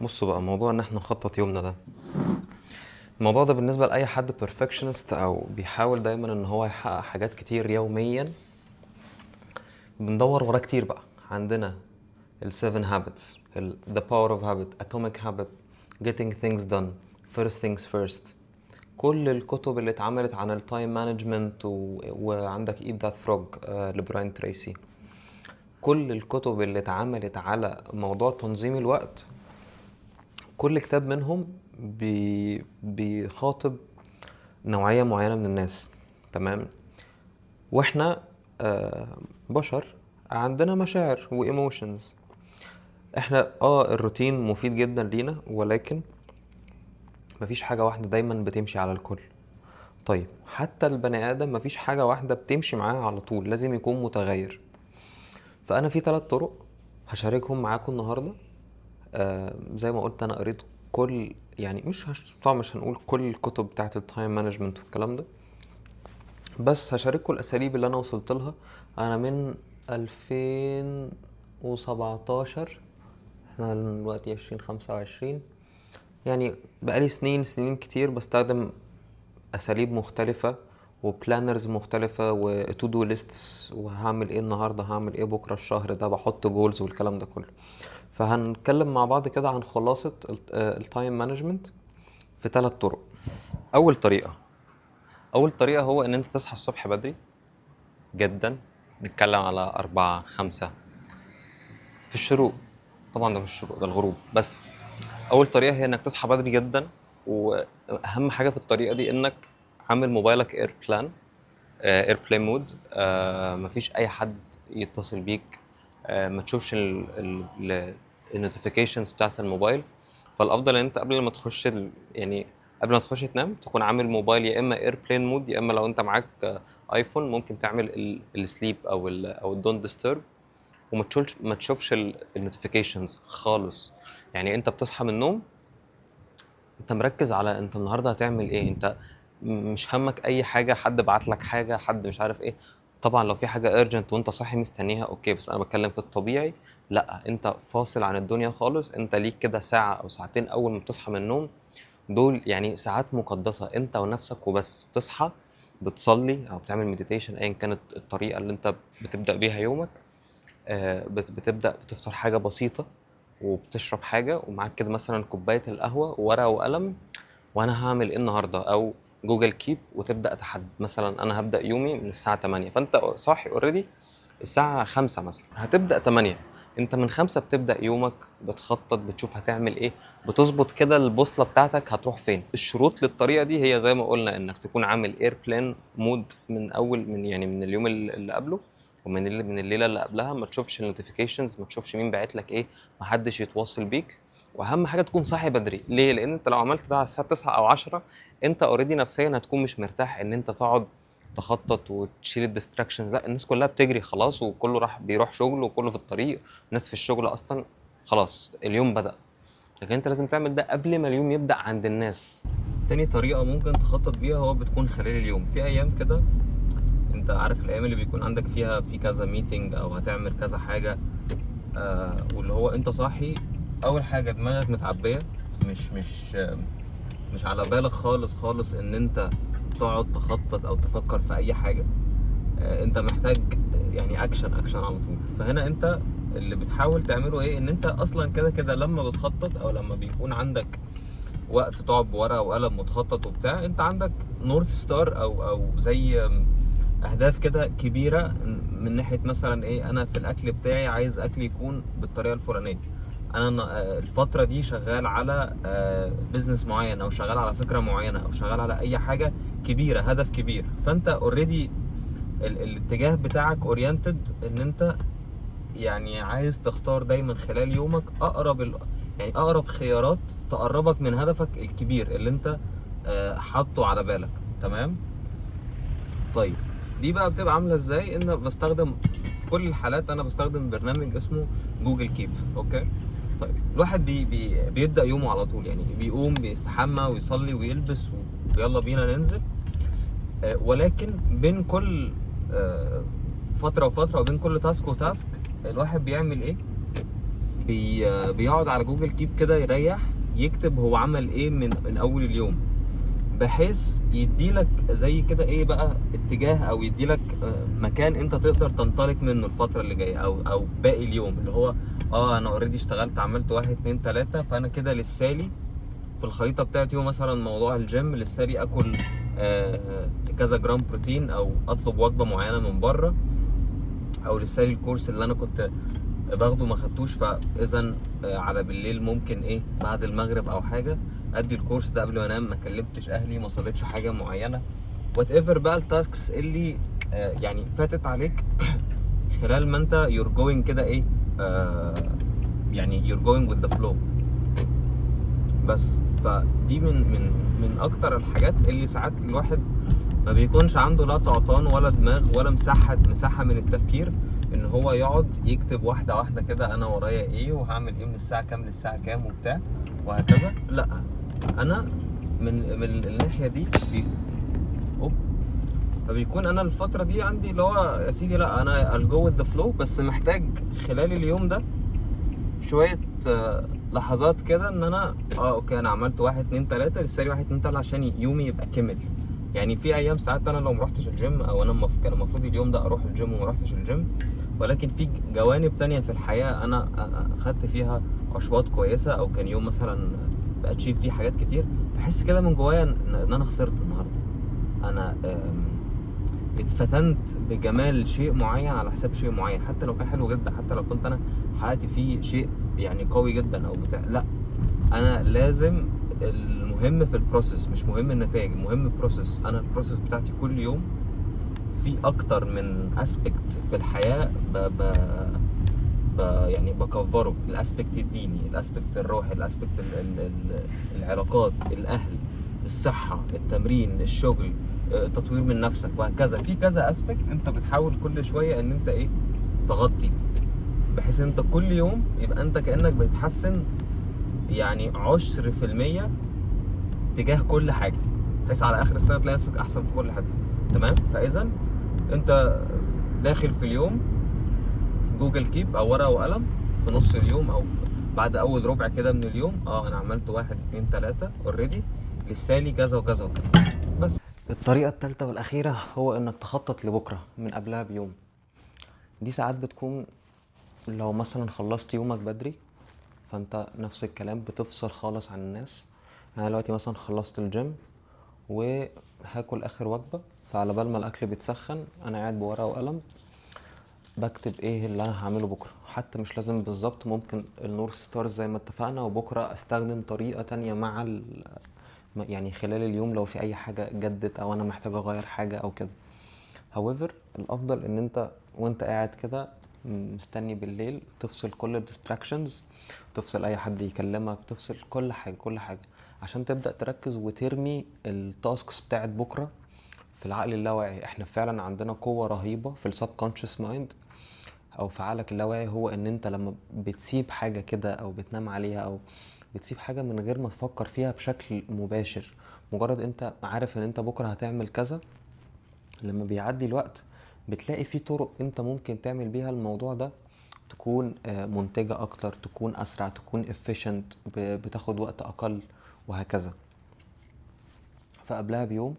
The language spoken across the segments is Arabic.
بصوا بقى موضوع ان احنا نخطط يومنا ده. الموضوع ده بالنسبة لأي حد perfectionist أو بيحاول دايما إن هو يحقق حاجات كتير يوميا، بندور وراه كتير بقى. عندنا ال 7 habits، the power of habit، atomic habit، getting things done، first things first. كل الكتب اللي اتعملت عن التايم مانجمنت وعندك eat that frog لبراين تريسي. كل الكتب اللي اتعملت على موضوع تنظيم الوقت، كل كتاب منهم بيخاطب نوعية معينة من الناس. تمام. واحنا بشر عندنا مشاعر وايموشنز. احنا الروتين مفيد جدا لينا، ولكن مفيش حاجة واحدة دايما بتمشي على الكل. طيب حتى البني ادم مفيش حاجة واحدة بتمشي معاه على طول، لازم يكون متغير. فانا في 3 طرق هشاركهم معاكم النهاردة. زي ما قلت انا قريت كل، يعني طبعا مش هنقول كل الكتب بتاعت التايم مانجمنت والكلام ده، بس هشارككم الاساليب اللي انا وصلت لها. انا من 2017، احنا دلوقتي 2025، يعني بقالي سنين كتير بستخدم اساليب مختلفة وبلانرز مختلفة وتو دو ليستس، وهعمل ايه النهارده، هعمل ايه بكره، الشهر ده بحط جولز والكلام ده كله. فهنتكلم مع بعض كده عن خلاصة التايم مانجمنت في 3 طرق. اول طريقة هو ان انت تصحى الصبح بدري جدا. نتكلم على 4 5 في الشروق. طبعا ده مش الشروق، ده الغروب. بس اول طريقة هي انك تصحى بدري جدا، واهم حاجة في الطريقة دي انك عامل موبايلك ايربلين مود. مفيش اي حد يتصل بيك، ما تشوفش النوتيفيكيشنز بتاعت الموبايل. فالافضل ان انت قبل ما تخش يعني قبل ما تخش تنام تكون عامل موبايل يا اما ايربلين مود، يا اما لو انت معاك ايفون ممكن تعمل السليب او الدونت ديسترب، وما تشوفش النوتيفيكيشنز خالص. يعني انت بتصحى من النوم، انت مركز على انت النهارده هتعمل ايه. انت مش همك اي حاجه، حد بعت لك حاجه، حد مش عارف ايه. طبعا لو في حاجه urgent وانت صاحي مستنيها اوكي، بس انا بتكلم في الطبيعي. لا، انت فاصل عن الدنيا خالص. انت ليك كده ساعه او ساعتين اول ما بتصحى من النوم، دول يعني ساعات مقدسه انت ونفسك وبس. بتصحى، بتصلي او بتعمل مديتيشن، ايا كانت الطريقه اللي انت بتبدا بيها يومك. بتبدا بتفطر حاجه بسيطه، وبتشرب حاجه، ومعاك كده مثلا كوبايه القهوه وورقه وقلم، وانا هعمل ايه النهارده، او جوجل كيب، وتبدا تحدد مثلا انا هبدا يومي من الساعه 8. فانت صاحي اوريدي الساعه 5 مثلا، هتبدا 8. انت من 5 بتبدا يومك، بتخطط، بتشوف هتعمل ايه، بتظبط كده البوصله بتاعتك هتروح فين. الشروط للطريقه دي هي زي ما قلنا انك تكون عامل ايربلان مود من اول، من اليوم اللي قبله، من الليله اللي قبلها. ما تشوفش النوتيفيكيشنز، ما تشوفش مين باعت لك ايه، ما حدش يتواصل بيك. واهم حاجه تكون صاحي بدري. ليه؟ لان انت لو عملت ده على الساعه 9 او 10، انت اوريدي نفسيا هتكون مش مرتاح ان انت تقعد تخطط وتشيل الديستراكشنز. لا، الناس كلها بتجري خلاص، وكله بيروح شغل، وكله في الطريق. الناس في الشغل اصلا خلاص اليوم بدأ. لكن انت لازم تعمل ده قبل ما اليوم يبدأ عند الناس. تاني طريقة ممكن تخطط بيها هو بتكون خلال اليوم. في ايام كده انت عارف الايام اللي بيكون عندك فيها في كذا ميتنج او هتعمل كذا حاجة، واللي هو انت صاحي، اول حاجة دماغك متعبية، مش على بالك خالص ان انت تقعد تخطط او تفكر في اي حاجة. انت محتاج يعني اكشن على طول. فهنا انت اللي بتحاول تعمله ايه، ان انت اصلا كده لما بتخطط او لما بيكون عندك وقت تقعد بورقه وقلم وتخطط وبتاع، انت عندك نورث ستار او زي اهداف كده كبيره، من ناحيه مثلا ايه، انا في الاكل بتاعي عايز اكل يكون بالطريقه الفلانيه. انا الفتره دي شغال على بيزنس معين، او شغال على فكره معينه، او شغال على اي حاجه كبيره، هدف كبير. فانت اوريدي الاتجاه بتاعك اورينتد ان انت يعني عايز تختار دايما خلال يومك يعني اقرب خيارات تقربك من هدفك الكبير اللي انت حاطه على بالك. تمام. طيب دي بقى بتبقى عامله ازاي؟ ان بستخدم في كل الحالات، انا بستخدم برنامج اسمه جوجل كيب. اوكي. طيب الواحد بيبدا يومه على طول، يعني بيقوم بيستحمى ويصلي ويلبس ويلا بينا ننزل. ولكن بين كل فتره وفتره، وبين كل تاسك وتاسك، الواحد بيعمل ايه؟ بيقعد على جوجل كيب كده يريح، يكتب هو عمل ايه من اول اليوم، بحيث يديلك زي كده ايه بقى اتجاه، او يديلك مكان انت تقدر تنطلق منه الفترة اللي جاية، او باقي اليوم، اللي هو انا اوريدي اشتغلت، عملت 1 2 3، فانا كده لسالي في الخريطة بتاعتي هو مثلا موضوع الجيم، لسالي اكل كذا جرام بروتين، او اطلب وجبة معينة من بره، او لسالي الكورس اللي انا كنت باخده ما خدتوش، فاذا على بالليل ممكن ايه بعد المغرب او حاجه ادي الكورس ده قبل ما انام، ما كلمتش اهلي، ما صليتش حاجه معينه، وات ايفر بقى التاسكس اللي يعني فاتت عليك خلال ما انت يور جوينج كده ايه، يعني يور جوينج وذ ذا فلو. بس فدي من اكتر الحاجات اللي ساعات الواحد ما بيكونش عنده لا طعطان ولا دماغ ولا مساحه من التفكير، ان هو يقعد يكتب واحده واحده كده انا ورايا ايه وهعمل ايه من الساعه كام للساعه كام وبتاع وهكذا. لا، انا من الناحيه دي أوب. فبيكون انا الفتره دي عندي اللي هو يا سيدي، لا انا I'll go with the flow، بس محتاج خلال اليوم ده شويه لحظات كده ان انا اوكي انا عملت 1 2 3، لسه لي 1 2 3 عشان يومي يبقى كمل. يعني في ايام ساعات انا لو ما رحتش الجيم، او انا كان المفروض اليوم ده اروح الجيم وما رحتش الجيم، ولكن في جوانب تانية في الحياه انا خدت فيها اشواط كويسه، او كان يوم مثلا باتشيف فيه حاجات كتير، بحس كده من جوايا ان انا خسرت النهارده، انا اتفتنت بجمال شيء معين على حساب شيء معين، حتى لو كان حلو جدا، حتى لو كنت انا حققت فيه شيء يعني قوي جدا او بتاع، لا انا لازم المهم في البروسيس، مش مهم النتائج، المهم البروسيس. انا البروسيس بتاعتي كل يوم في اكتر من اسبكت في الحياه يعني بكفره، الاسبكت الديني، الاسبكت الروحي، الاسبكت العلاقات، الاهل، الصحه، التمرين، الشغل، تطوير من نفسك، وهكذا. في كذا اسبكت انت بتحاول كل شويه ان انت ايه تغطي، بحيث ان انت كل يوم يبقى انت كانك بتتحسن يعني 10% تجاه كل حاجه، بحيث على اخر السنه تلاقي نفسك احسن في كل حاجه. تمام؟ فاذا انت داخل في اليوم جوجل كيب او ورقه وقلم في نص اليوم، او بعد اول ربع كده من اليوم، انا عملت 1 2 3 اوريدي، لسالي كذا وكذا وكذا. بس الطريقة التالتة والأخيرة هو إنك تخطط لبكرة من قبلها بيوم. دي ساعات بتكون لو مثلا خلصت يومك بدري، فانت نفس الكلام بتفصل خالص عن الناس. يعني دلوقتي مثلا خلصت الجيم وهاكل اخر وجبة، فعلى بال ما الاكل بيتسخن انا قاعد بورقة وقلم بكتب ايه اللي انا هعمله بكرة. حتى مش لازم بالظبط، ممكن النورث ستارز زي ما اتفقنا، وبكرة استخدم طريقة تانية مع يعني خلال اليوم لو في اي حاجة جدت او انا محتاج اغير حاجة او كده. however الافضل ان انت وانت قاعد كده مستني بالليل تفصل كل الديستراكشنز، تفصل اي حد يكلمك، تفصل كل حاجه كل حاجه، عشان تبدا تركز وترمي التاسكس بتاعت بكره في العقل اللاواعي. احنا فعلا عندنا قوه رهيبه في السب كونشس مايند او في عقلك اللاواعي، هو ان انت لما بتسيب حاجه كده او بتنام عليها او بتسيب حاجه من غير ما تفكر فيها بشكل مباشر، مجرد انت عارف ان انت بكره هتعمل كذا، لما بيعدي الوقت بتلاقي في طرق انت ممكن تعمل بيها الموضوع ده، تكون منتجة اكتر، تكون اسرع، تكون efficient، بتاخد وقت اقل، وهكذا. فقبلها بيوم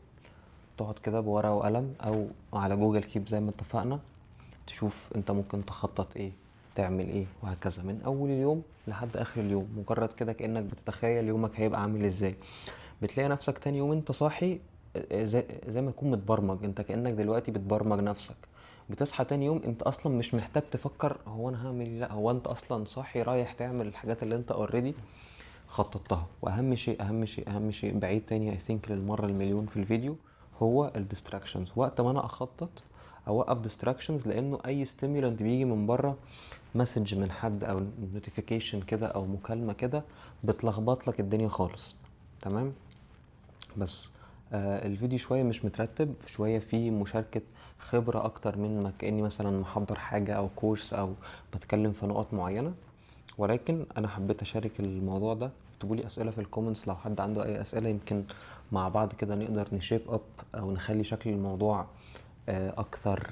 تقعد كده بورقة وقلم او على جوجل كيب زي ما اتفقنا، تشوف انت ممكن تخطط ايه، تعمل ايه، وهكذا من اول اليوم لحد اخر اليوم. مجرد كده كأنك بتتخيل يومك هيبقى عامل ازاي. بتلاقي نفسك تاني يوم انت صاحي زي ما تكون متبرمج، انت كأنك دلوقتي بتبرمج نفسك. بتصحى تاني يوم انت اصلا مش محتاج تفكر هو انا هعمل ايه، لا هو انت اصلا صاحي رايح تعمل الحاجات اللي انت اوريدي خططتها. واهم شيء اهم شيء اهم شيء، بعيد تاني اي ثينك للمره المليون في الفيديو، هو الديستراكشنز. وقت ما انا اخطط اوقف ديستراكشنز، لانه اي ستيمولانت بيجي من بره، مسج من حد او نوتيفيكيشن كده او مكالمه كده، بتلخبط لك الدنيا خالص. تمام؟ بس الفيديو شويه مش مترتب، شويه فيه مشاركه خبره اكتر من ما كاني مثلا محضر حاجه او كورس او بتكلم في نقط معينه، ولكن انا حبيت اشارك الموضوع ده. اكتبوا لي اسئله في الكومنتس لو حد عنده اي اسئله، يمكن مع بعض كده نقدر نشيب اب او نخلي شكل الموضوع اكثر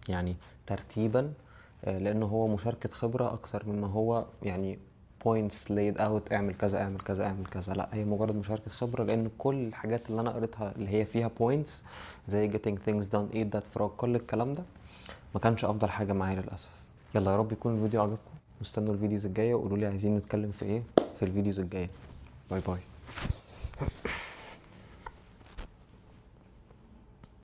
يعني ترتيبا. لانه هو مشاركة خبرة اكثر مما هو يعني points laid out اعمل كذا اعمل كذا اعمل كذا. لا، هي مجرد مشاركة خبرة، لان كل الحاجات اللي انا قريتها اللي هي فيها points زي getting things done, eat that frog، كل الكلام ده ما كانش افضل حاجة معايا للاسف. يلا يا رب يكون الفيديو عجبكم، واستنوا الفيديوز الجاية وقولوا لي عايزين نتكلم في ايه في الفيديوز الجاية. باي باي.